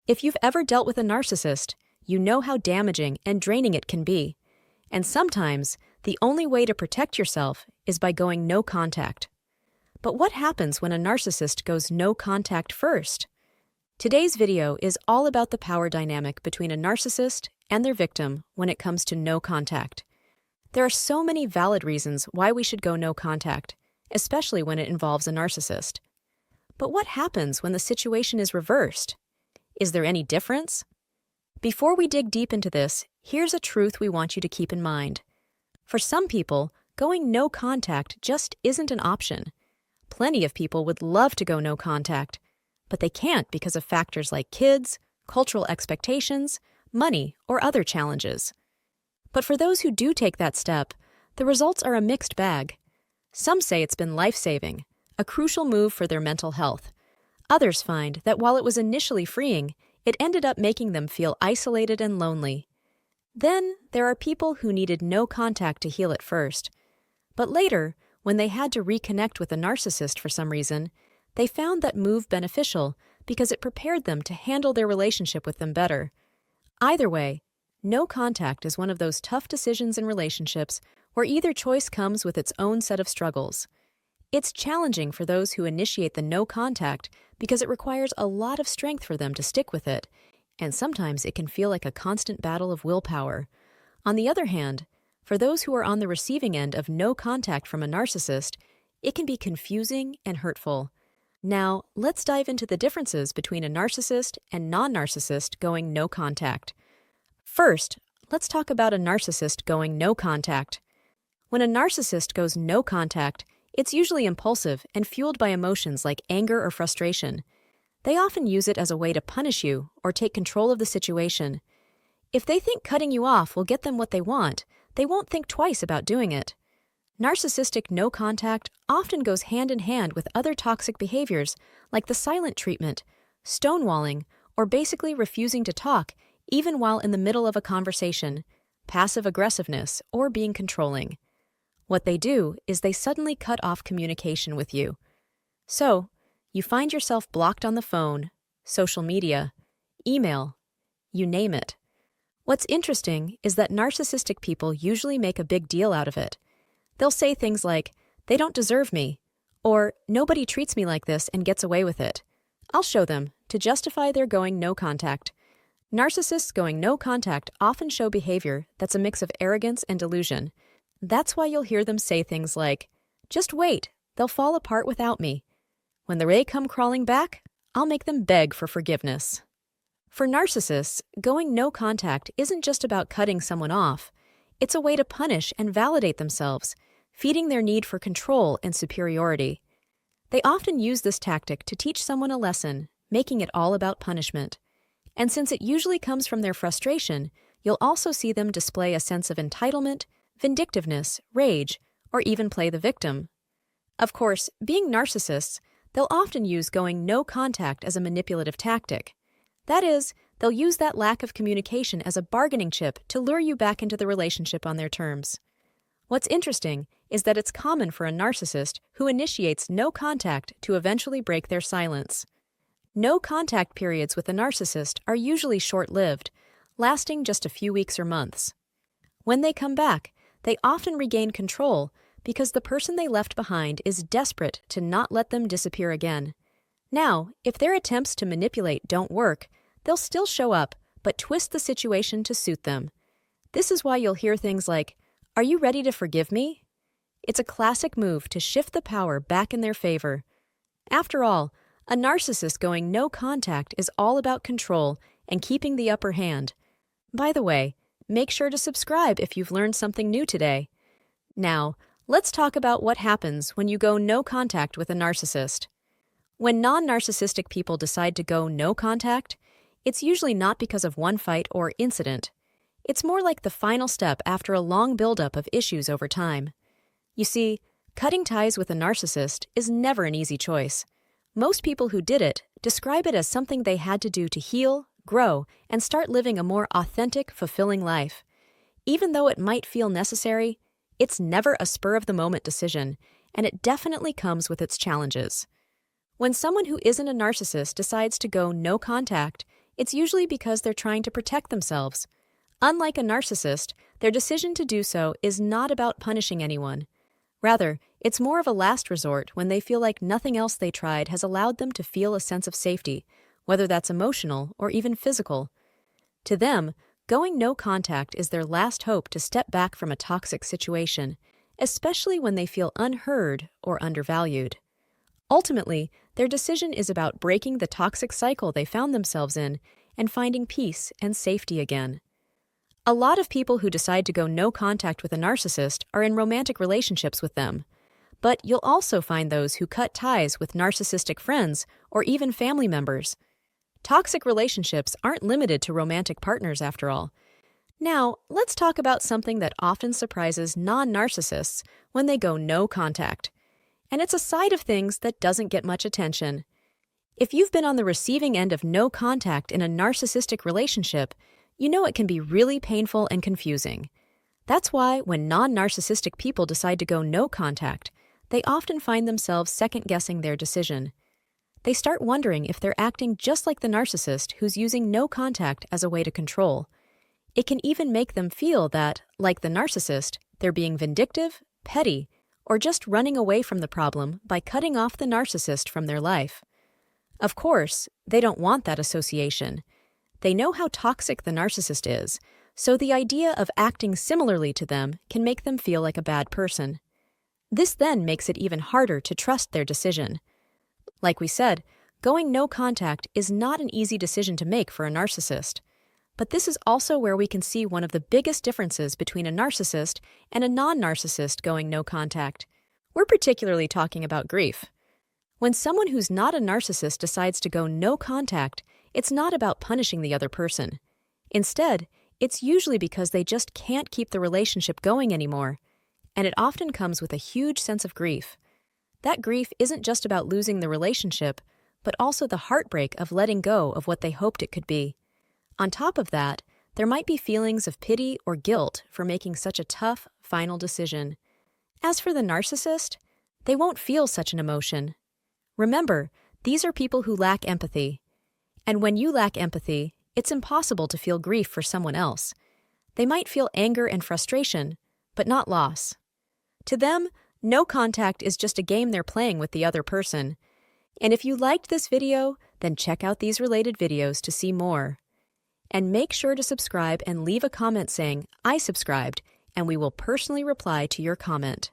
If you've ever dealt with a narcissist, you know how damaging and draining it can be. And sometimes, the only way to protect yourself is by going no contact. But what happens when a narcissist goes no contact first? Today's video is all about the power dynamic between a narcissist and their victim when it comes to no contact. There are so many valid reasons why we should go no contact, especially when it involves a narcissist. But what happens when the situation is reversed? Is there any difference? Before we dig deep into this, here's a truth we want you to keep in mind. For some people, going no contact just isn't an option. Plenty of people would love to go no contact, but they can't because of factors like kids, cultural expectations, money, or other challenges. But for those who do take that step, the results are a mixed bag. Some say it's been life-saving, a crucial move for their mental health. Others find that while it was initially freeing, it ended up making them feel isolated and lonely. Then there are people who needed no contact to heal at first. But later, when they had to reconnect with a narcissist for some reason, they found that move beneficial because it prepared them to handle their relationship with them better. Either way, no contact is one of those tough decisions in relationships where either choice comes with its own set of struggles. It's challenging for those who initiate the no contact because it requires a lot of strength for them to stick with it, and sometimes it can feel like a constant battle of willpower. On the other hand, for those who are on the receiving end of no contact from a narcissist, it can be confusing and hurtful. Now, let's dive into the differences between a narcissist and non-narcissist going no contact. First, let's talk about a narcissist going no contact. When a narcissist goes no contact, it's usually impulsive and fueled by emotions like anger or frustration. They often use it as a way to punish you or take control of the situation. If they think cutting you off will get them what they want, they won't think twice about doing it. Narcissistic no contact often goes hand in hand with other toxic behaviors like the silent treatment, stonewalling, or basically refusing to talk even while in the middle of a conversation, passive aggressiveness, or being controlling. What they do is they suddenly cut off communication with you. So, you find yourself blocked on the phone, social media, email, you name it. What's interesting is that narcissistic people usually make a big deal out of it. They'll say things like, "They don't deserve me," or "Nobody treats me like this and gets away with it. I'll show them," to justify their going no contact. Narcissists going no contact often show behavior that's a mix of arrogance and delusion. That's why you'll hear them say things like, "Just wait, they'll fall apart without me. When they come crawling back, I'll make them beg for forgiveness." For narcissists, going no contact isn't just about cutting someone off. It's a way to punish and validate themselves, feeding their need for control and superiority. They often use this tactic to teach someone a lesson, making it all about punishment. And since it usually comes from their frustration, you'll also see them display a sense of entitlement, vindictiveness, rage, or even play the victim. Of course, being narcissists, they'll often use going no contact as a manipulative tactic. That is, they'll use that lack of communication as a bargaining chip to lure you back into the relationship on their terms. What's interesting is that it's common for a narcissist who initiates no contact to eventually break their silence. No contact periods with a narcissist are usually short-lived, lasting just a few weeks or months. When they come back, they often regain control because the person they left behind is desperate to not let them disappear again. Now, if their attempts to manipulate don't work, they'll still show up, but twist the situation to suit them. This is why you'll hear things like, "Are you ready to forgive me?" It's a classic move to shift the power back in their favor. After all, a narcissist going no contact is all about control and keeping the upper hand. By the way, make sure to subscribe if you've learned something new today. Now, let's talk about what happens when you go no contact with a narcissist. When non-narcissistic people decide to go no contact, it's usually not because of one fight or incident. It's more like the final step after a long buildup of issues over time. You see, cutting ties with a narcissist is never an easy choice. Most people who did it describe it as something they had to do to heal, grow, and start living a more authentic, fulfilling life. Even though it might feel necessary, it's never a spur-of-the-moment decision, and it definitely comes with its challenges. When someone who isn't a narcissist decides to go no contact, it's usually because they're trying to protect themselves. Unlike a narcissist, their decision to do so is not about punishing anyone. Rather, it's more of a last resort when they feel like nothing else they tried has allowed them to feel a sense of safety, whether that's emotional or even physical. To them, going no contact is their last hope to step back from a toxic situation, especially when they feel unheard or undervalued. Ultimately, their decision is about breaking the toxic cycle they found themselves in and finding peace and safety again. A lot of people who decide to go no contact with a narcissist are in romantic relationships with them. But you'll also find those who cut ties with narcissistic friends or even family members. Toxic relationships aren't limited to romantic partners, after all. Now, let's talk about something that often surprises non-narcissists when they go no contact. And it's a side of things that doesn't get much attention. If you've been on the receiving end of no contact in a narcissistic relationship, you know it can be really painful and confusing. That's why when non-narcissistic people decide to go no contact, they often find themselves second-guessing their decision. They start wondering if they're acting just like the narcissist who's using no contact as a way to control. It can even make them feel that, like the narcissist, they're being vindictive, petty, or just running away from the problem by cutting off the narcissist from their life. Of course, they don't want that association. They know how toxic the narcissist is, so the idea of acting similarly to them can make them feel like a bad person. This then makes it even harder to trust their decision. Like we said, going no contact is not an easy decision to make for a narcissist. But this is also where we can see one of the biggest differences between a narcissist and a non-narcissist going no contact. We're particularly talking about grief. When someone who's not a narcissist decides to go no contact, it's not about punishing the other person. Instead, it's usually because they just can't keep the relationship going anymore, and it often comes with a huge sense of grief. That grief isn't just about losing the relationship, but also the heartbreak of letting go of what they hoped it could be. On top of that, there might be feelings of pity or guilt for making such a tough, final decision. As for the narcissist, they won't feel such an emotion. Remember, these are people who lack empathy. And when you lack empathy, it's impossible to feel grief for someone else. They might feel anger and frustration, but not loss. To them, no contact is just a game they're playing with the other person. And if you liked this video, then check out these related videos to see more. And make sure to subscribe and leave a comment saying, "I subscribed," and we will personally reply to your comment.